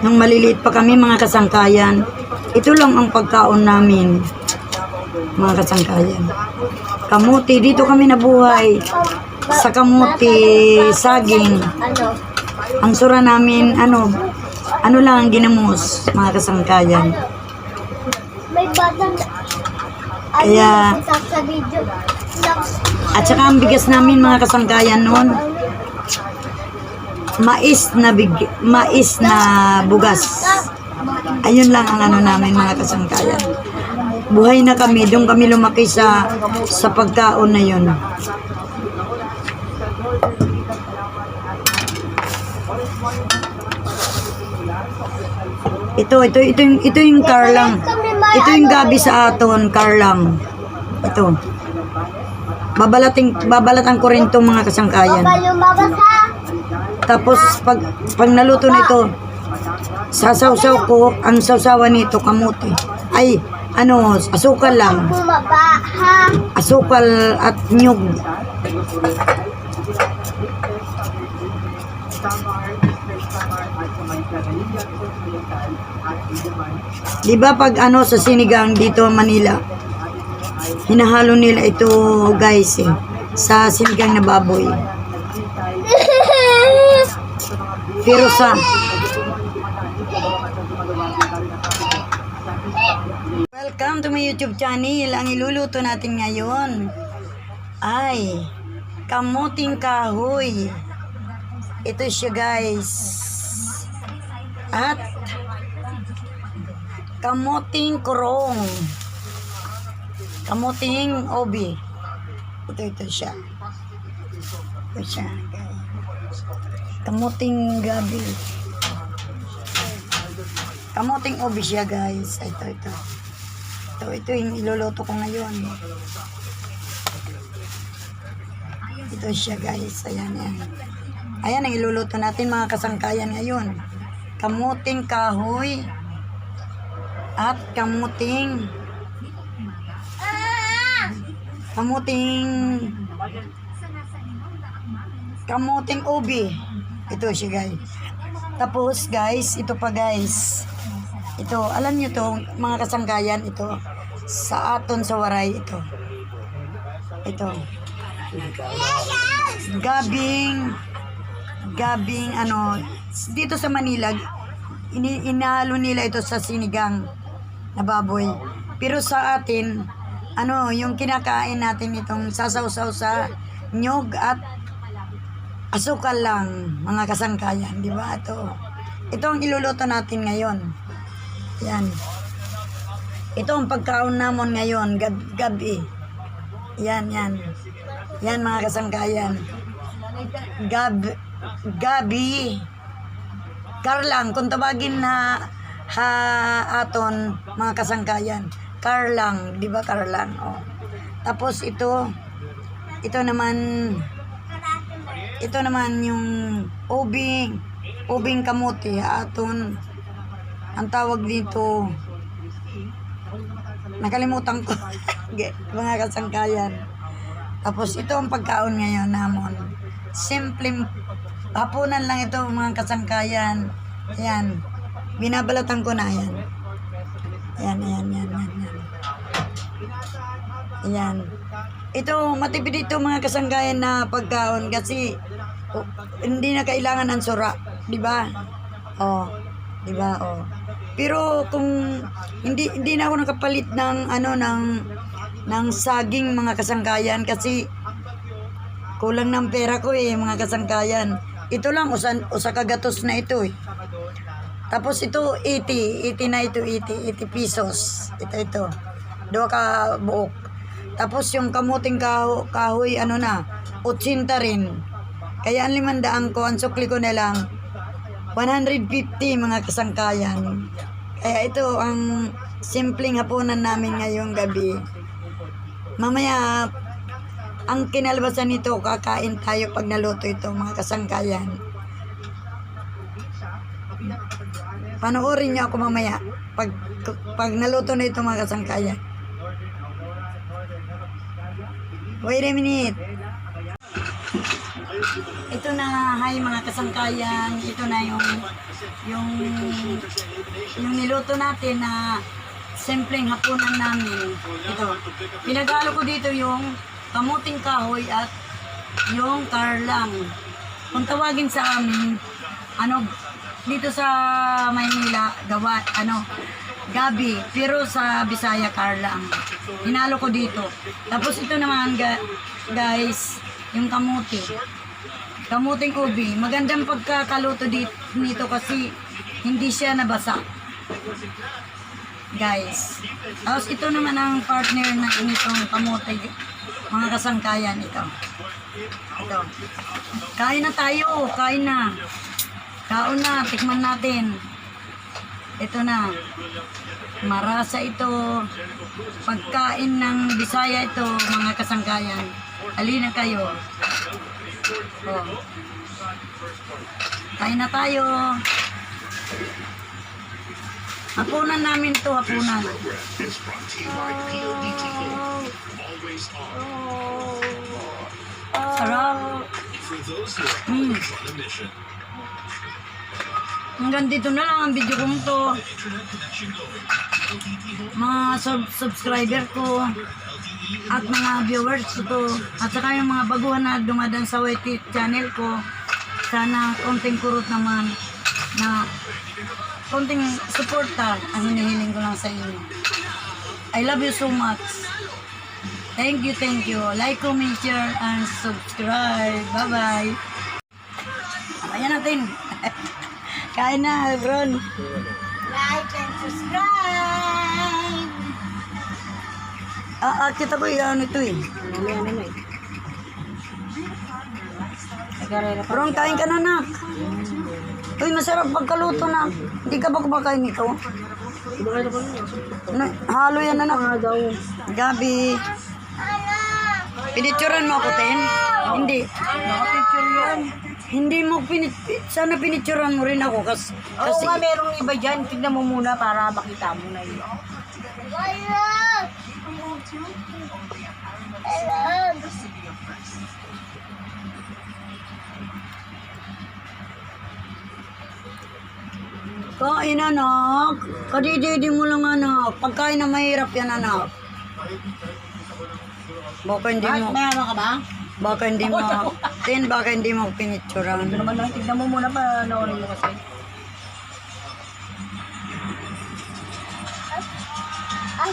Nung maliliit pa kami mga kasangkayan, ito lang ang pagkaon namin, mga kasangkayan. Kamuti, dito kami nabuhay. Sa kamuti, saging. Ang sura namin, ano lang ang ginamos, mga kasangkayan. May batang Kaya, sa video. at saka ang bigas namin mga kasangkayan noon, mais na bugas. Ayun lang ang ano namin mga kasangkayan. Buhay na kami, doon kami lumaki sa pagkaon na yun. Ito yung karlang. Ito yung gabi sa aton, karlang. Ito. Babalatan ko rin itong mga kasangkayan. Tapos pag naluto nito, sasawsaw ko, ang sawsawan nito kamuti. Ay, asukal lang. Asukal at nyug. Diba pag sa sinigang dito Manila, hinahalo nila ito guys sa sinigang na baboy. Pero welcome to my YouTube channel. Ang iluluto natin ngayon ay kamuting kahoy. Ito siya guys. At kamuting kurong. Kamuting obi. Ito siya. Ito siya guys. Kamuting gabi. Kamuting obi siya guys. Ito yung iluluto ko ngayon. Ito siya guys. Ayan. Ayan ang iluluto natin mga kasangkayan ngayon. Kamuting kahoy at kamuting ubi. Ito siya guys. Tapos guys, ito pa guys. Ito, alam nyo to mga kasangkayan, ito sa aton sa Waray ito. Gabing dito sa Manila inahalo nila ito sa sinigang na baboy. Pero sa atin yung kinakain natin itong sasawsaw sa nyog at asukal lang mga kasangkayan, di ba? Ito ang iluluto natin ngayon. Yan. Ito ang pagkaon namon ngayon gabi. Yan mga kasangkayan. Gabi. Karlang, kung tawagin na aton mga kasangkayan. Karlang, di ba karlang? Oh. Tapos ito naman yung ubing kamuti aton. Ang tawag dito, nakalimutan ko. Mga kasangkayan. Tapos ito ang pagkaon ngayon namon. Simpleng hapunan lang ito mga kasangkayan. Ayan. Binabalatan ko na yan. Ayan. Ayan. Ito, matipid ito mga kasangkayan na pagkaon kasi hindi na kailangan ng sura. Diba? Diba? Pero kung hindi na ako nakapalit ng ng saging mga kasangkayan kasi kulang ng pera ko mga kasangkayan. Ito lang usa kagatos na ito Tapos ito 80 na ito 80 pesos. Ito. 2 ka buok. Tapos yung kamuting kahoy 80 rin. Kaya ang 500 ko, ang sukli ko na lang 150 mga kasangkayan. Kaya ito ang simpleng hapunan namin ngayong gabi. Mamaya ang kinalabasan nito, kakain tayo pag naluto ito mga kasangkayan. Panoorin niyo ako mamaya pag naluto na ito mga kasangkayan. Wait a minute. Ito na, hi mga kasangkayan. Ito na yung niluto natin na simpleng hapunan namin. Ito. Pinagalo ko dito yung kamuting kahoy at yung karlang. Kung tawagin sa amin, dito sa Maynila, gabi, pero sa Bisaya, karlang. Hinalo ko dito. Tapos ito naman, guys, yung kamuti. Kamuting ubi. Magandang pagkakaluto dito kasi hindi siya nabasa. Guys. Tapos ito naman ang partner na initong kamuti. Mga kasangkayan ito. Ito. Kain na tayo. Kain na. Kaon na. Tikman natin. Ito na. Marasa ito. Pagkain ng Bisaya ito, mga kasangkayan. Halina kayo. Oh. Kain na tayo. Hapunan namin to, hapunan. Sarap. Hanggang dito na lang ang video kong to. Mga subscriber ko at mga viewers ko at saka yung mga baguhan na dumadaan sa YT channel ko, sana konting kurot naman na konting suporta ang hinihiling ko lang sa inyo. I love you so much. Thank you, thank you. Like, comment, share, and subscribe. Bye-bye. Ayan natin. Kain na, Ron. Like and subscribe. Kita ko yan ito eh. Ron, kain ka na, nak. Uy, masarap pagkaluto na. Hindi ka ba kumakain nito? Halo yan, anak. Gabi. Pinicturan mo ako, Ten? Hindi. Nakapicture yan. Hindi mo sana pinicturan mo rin ako kasi Oo nga, merong iba dyan. Tignan mo muna para makita mo na yun. kain, anak. Kadididi mo lang, anak. Pagkain na mahirap yan, anak. Baka hindi mo, Mayaman ka ba? baka hindi mo, Ten, baka hindi mo pinicturan. Ito naman lang, tignan mo muna pa noorin mo kasi. Ay,